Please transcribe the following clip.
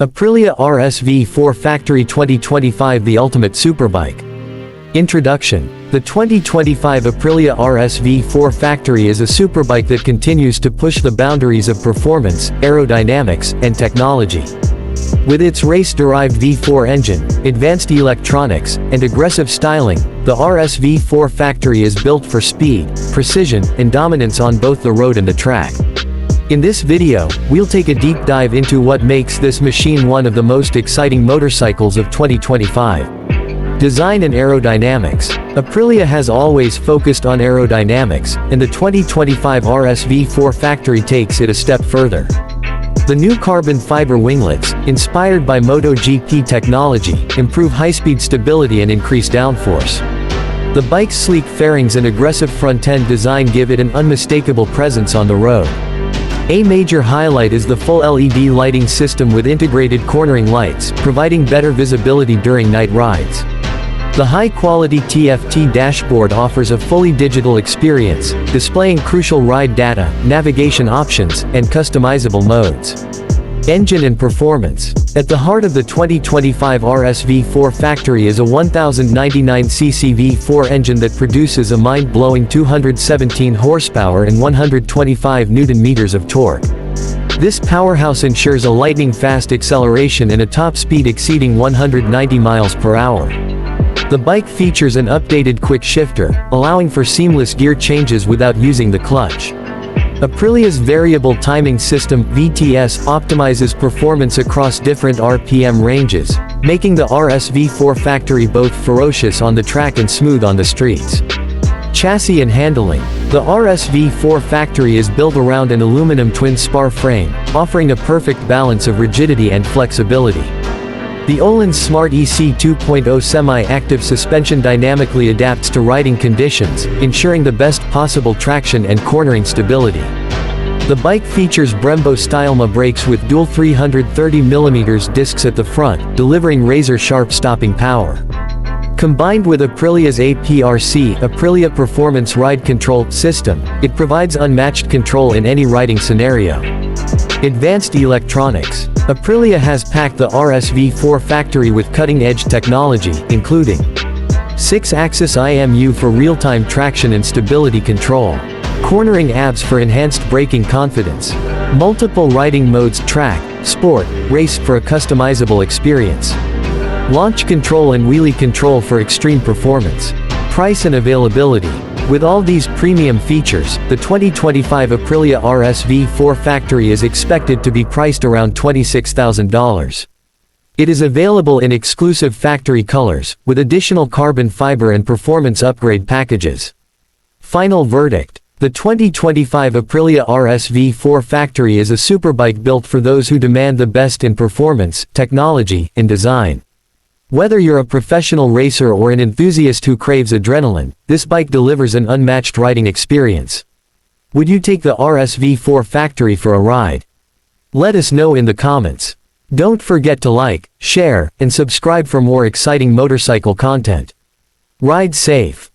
Aprilia RSV4 Factory 2025, the ultimate superbike. Introduction. The 2025 Aprilia RSV4 Factory is a superbike that continues to push the boundaries of performance, aerodynamics, and technology. With its race-derived V4 engine, advanced electronics, and aggressive styling, the RSV4 Factory is built for speed, precision, and dominance on both the road and the track. In this video, we'll take a deep dive into what makes this machine one of the most exciting motorcycles of 2025. Design and aerodynamics. Aprilia has always focused on aerodynamics, and the 2025 RSV4 Factory takes it a step further. The new carbon fiber winglets, inspired by MotoGP technology, improve high-speed stability and increase downforce. The bike's sleek fairings and aggressive front-end design give it an unmistakable presence on the road. A major highlight is the full LED lighting system with integrated cornering lights, providing better visibility during night rides. The high-quality TFT dashboard offers a fully digital experience, displaying crucial ride data, navigation options, and customizable modes. Engine and performance. At the heart of the 2025 RSV4 Factory is a 1099cc V4 engine that produces a mind-blowing 217 horsepower and 125 Nm of torque. This powerhouse ensures a lightning-fast acceleration and a top speed exceeding 190 miles per hour. The bike features an updated quick shifter, allowing for seamless gear changes without using the clutch. Aprilia's variable timing system, VTS, optimizes performance across different RPM ranges, making the RSV4 Factory both ferocious on the track and smooth on the streets. Chassis and handling. The RSV4 Factory is built around an aluminum twin spar frame, offering a perfect balance of rigidity and flexibility. The Öhlins Smart EC 2.0 semi-active suspension dynamically adapts to riding conditions, ensuring the best possible traction and cornering stability. The bike features Brembo-style brakes with dual 330mm discs at the front, delivering razor-sharp stopping power. Combined with Aprilia's APRC, Aprilia Performance Ride Control system, it provides unmatched control in any riding scenario. Advanced electronics. Aprilia has packed the RSV4 Factory with cutting-edge technology, including 6-axis IMU for real-time traction and stability control, cornering ABS for enhanced braking confidence, multiple riding modes track, sport, race for a customizable experience, launch control and wheelie control for extreme performance. Price and availability. With all these premium features, the 2025 Aprilia RSV4 Factory is expected to be priced around $26,000. It is available in exclusive factory colors, with additional carbon fiber and performance upgrade packages. Final verdict. The 2025 Aprilia RSV4 Factory is a superbike built for those who demand the best in performance, technology, and design. Whether you're a professional racer or an enthusiast who craves adrenaline, this bike delivers an unmatched riding experience. Would you take the RSV4 Factory for a ride? Let us know in the comments. Don't forget to like, share, and subscribe for more exciting motorcycle content. Ride safe.